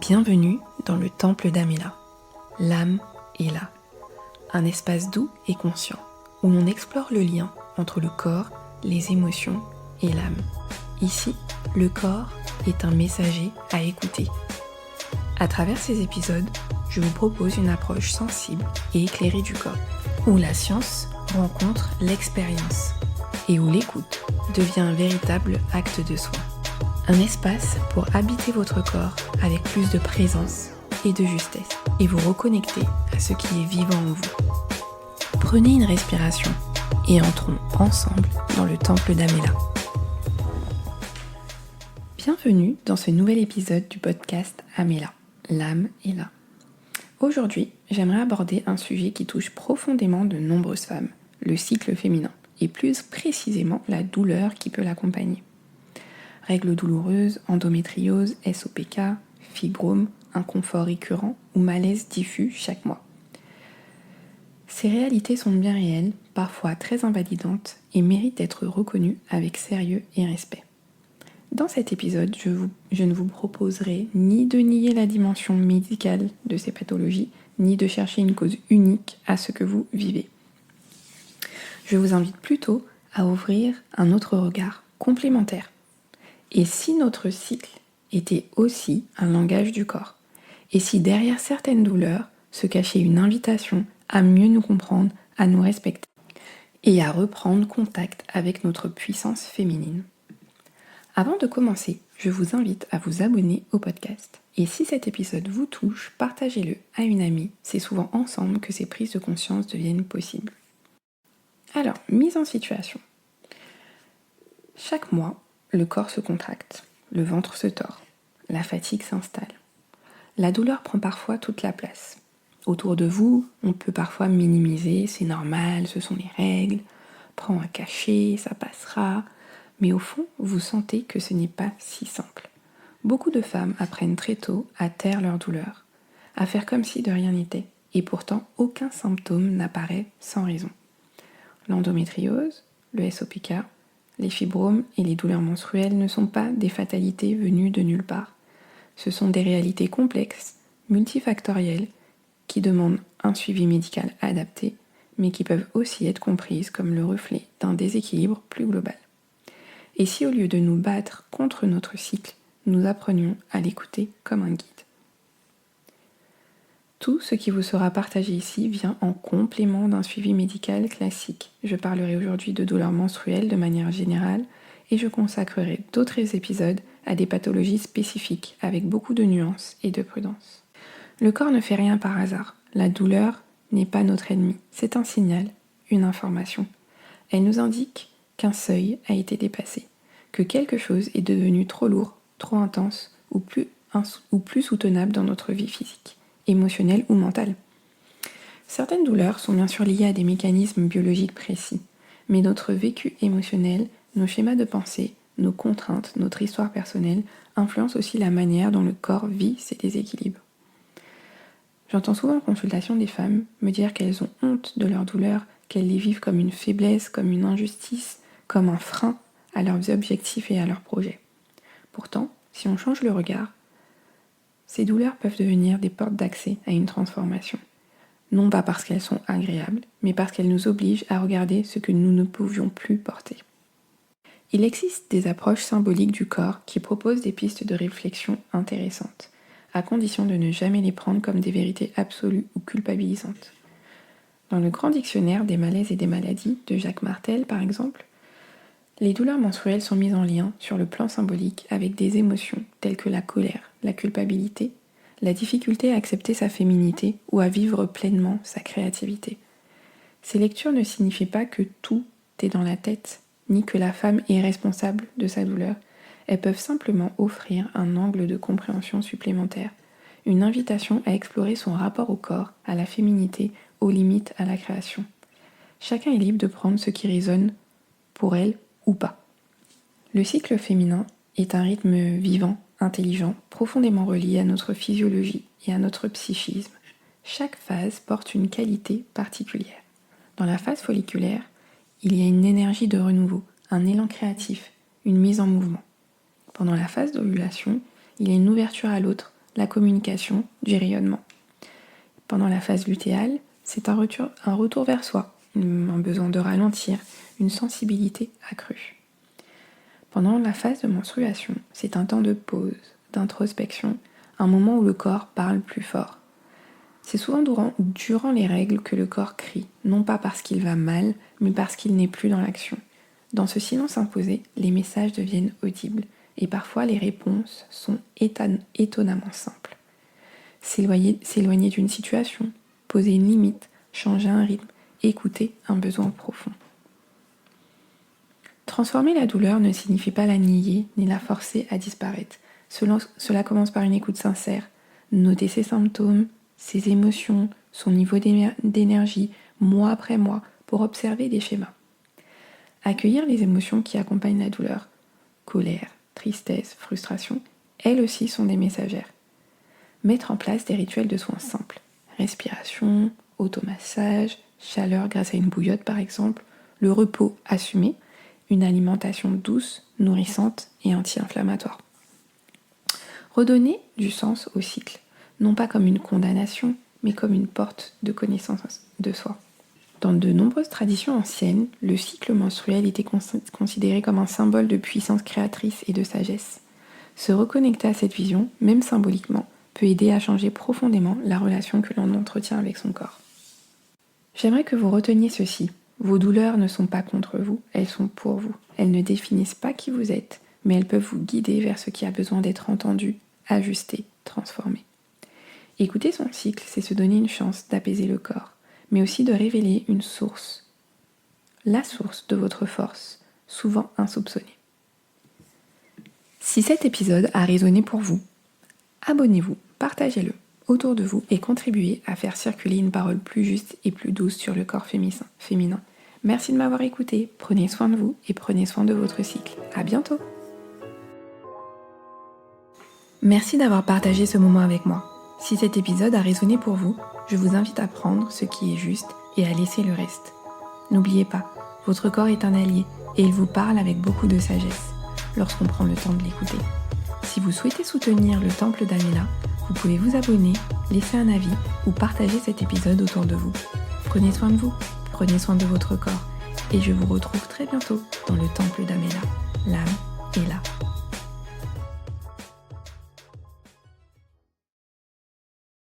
Bienvenue dans le temple d'Amela. L'âme est là. Un espace doux et conscient où l'on explore le lien entre le corps, les émotions et l'âme. Ici, le corps est un messager à écouter. À travers ces épisodes, je vous propose une approche sensible et éclairée du corps, où la science rencontre l'expérience et où l'écoute devient un véritable acte de soin. Un espace pour habiter votre corps avec plus de présence et de justesse et vous reconnecter à ce qui est vivant en vous. Prenez une respiration et entrons ensemble dans le temple d'Amela. Bienvenue dans ce nouvel épisode du podcast Amela, l'âme est là. Aujourd'hui, j'aimerais aborder un sujet qui touche profondément de nombreuses femmes, le cycle féminin, et plus précisément la douleur qui peut l'accompagner. Règles douloureuses, endométriose, SOPK, fibrome, inconfort récurrent ou malaise diffus chaque mois. Ces réalités sont bien réelles, parfois très invalidantes et méritent d'être reconnues avec sérieux et respect. Dans cet épisode, je ne vous proposerai ni de nier la dimension médicale de ces pathologies, ni de chercher une cause unique à ce que vous vivez. Je vous invite plutôt à ouvrir un autre regard complémentaire. Et si notre cycle était aussi un langage du corps? Et si derrière certaines douleurs se cachait une invitation à mieux nous comprendre, à nous respecter et à reprendre contact avec notre puissance féminine? Avant de commencer, je vous invite à vous abonner au podcast. Et si cet épisode vous touche, partagez-le à une amie. C'est souvent ensemble que ces prises de conscience deviennent possibles. Alors, mise en situation. Chaque mois, le corps se contracte, le ventre se tord, la fatigue s'installe. La douleur prend parfois toute la place. Autour de vous, on peut parfois minimiser, c'est normal, ce sont les règles, prends un cachet, ça passera. Mais au fond, vous sentez que ce n'est pas si simple. Beaucoup de femmes apprennent très tôt à taire leur douleur, à faire comme si de rien n'était, et pourtant aucun symptôme n'apparaît sans raison. L'endométriose, le SOPK, les fibromes et les douleurs menstruelles ne sont pas des fatalités venues de nulle part. Ce sont des réalités complexes, multifactorielles, qui demandent un suivi médical adapté, mais qui peuvent aussi être comprises comme le reflet d'un déséquilibre plus global. Et si au lieu de nous battre contre notre cycle, nous apprenions à l'écouter comme un guide? Tout ce qui vous sera partagé ici vient en complément d'un suivi médical classique. Je parlerai aujourd'hui de douleurs menstruelles de manière générale et je consacrerai d'autres épisodes à des pathologies spécifiques avec beaucoup de nuances et de prudence. Le corps ne fait rien par hasard. La douleur n'est pas notre ennemi. C'est un signal, une information. Elle nous indique qu'un seuil a été dépassé, que quelque chose est devenu trop lourd, trop intense ou plus soutenable dans notre vie physique, émotionnelle ou mentale. Certaines douleurs sont bien sûr liées à des mécanismes biologiques précis, mais notre vécu émotionnel, nos schémas de pensée, nos contraintes, notre histoire personnelle influencent aussi la manière dont le corps vit ces déséquilibres. J'entends souvent en consultation des femmes me dire qu'elles ont honte de leur douleur, qu'elles les vivent comme une faiblesse, comme une injustice, comme un frein à leurs objectifs et à leurs projets. Pourtant, si on change le regard, ces douleurs peuvent devenir des portes d'accès à une transformation. Non pas parce qu'elles sont agréables, mais parce qu'elles nous obligent à regarder ce que nous ne pouvions plus porter. Il existe des approches symboliques du corps qui proposent des pistes de réflexion intéressantes, à condition de ne jamais les prendre comme des vérités absolues ou culpabilisantes. Dans le grand dictionnaire des malaises et des maladies de Jacques Martel, par exemple, les douleurs menstruelles sont mises en lien sur le plan symbolique avec des émotions telles que la colère, la culpabilité, la difficulté à accepter sa féminité ou à vivre pleinement sa créativité. Ces lectures ne signifient pas que tout est dans la tête, ni que la femme est responsable de sa douleur. Elles peuvent simplement offrir un angle de compréhension supplémentaire, une invitation à explorer son rapport au corps, à la féminité, aux limites à la création. Chacun est libre de prendre ce qui résonne pour elle ou pas. Le cycle féminin est un rythme vivant, intelligent, profondément relié à notre physiologie et à notre psychisme. Chaque phase porte une qualité particulière. Dans la phase folliculaire, il y a une énergie de renouveau, un élan créatif, une mise en mouvement. Pendant la phase d'ovulation, il y a une ouverture à l'autre, la communication, du rayonnement. Pendant la phase lutéale, c'est un retour vers soi, un besoin de ralentir, une sensibilité accrue. Pendant la phase de menstruation, c'est un temps de pause, d'introspection, un moment où le corps parle plus fort. C'est souvent durant les règles que le corps crie, non pas parce qu'il va mal, mais parce qu'il n'est plus dans l'action. Dans ce silence imposé, les messages deviennent audibles, et parfois les réponses sont étonnamment simples. S'éloigner d'une situation, poser une limite, changer un rythme, écouter un besoin profond. Transformer la douleur ne signifie pas la nier ni la forcer à disparaître. Cela commence par une écoute sincère. Noter ses symptômes, ses émotions, son niveau d'énergie, mois après mois, pour observer des schémas. Accueillir les émotions qui accompagnent la douleur. Colère, tristesse, frustration, elles aussi sont des messagères. Mettre en place des rituels de soins simples. Respiration, automassage, chaleur grâce à une bouillotte par exemple, le repos assumé, une alimentation douce, nourrissante et anti-inflammatoire. Redonner du sens au cycle, non pas comme une condamnation, mais comme une porte de connaissance de soi. Dans de nombreuses traditions anciennes, le cycle menstruel était considéré comme un symbole de puissance créatrice et de sagesse. Se reconnecter à cette vision, même symboliquement, peut aider à changer profondément la relation que l'on entretient avec son corps. J'aimerais que vous reteniez ceci. Vos douleurs ne sont pas contre vous, elles sont pour vous. Elles ne définissent pas qui vous êtes, mais elles peuvent vous guider vers ce qui a besoin d'être entendu, ajusté, transformé. Écouter son cycle, c'est se donner une chance d'apaiser le corps, mais aussi de révéler une source, la source de votre force, souvent insoupçonnée. Si cet épisode a résonné pour vous, abonnez-vous, partagez-le autour de vous et contribuez à faire circuler une parole plus juste et plus douce sur le corps féminin. Merci de m'avoir écouté, prenez soin de vous et prenez soin de votre cycle. À bientôt! Merci d'avoir partagé ce moment avec moi. Si cet épisode a résonné pour vous, je vous invite à prendre ce qui est juste et à laisser le reste. N'oubliez pas, votre corps est un allié et il vous parle avec beaucoup de sagesse lorsqu'on prend le temps de l'écouter. Si vous souhaitez soutenir le Temple d'Amela, vous pouvez vous abonner, laisser un avis ou partager cet épisode autour de vous. Prenez soin de vous, prenez soin de votre corps et je vous retrouve très bientôt dans le Temple d'Amela. L'âme est là.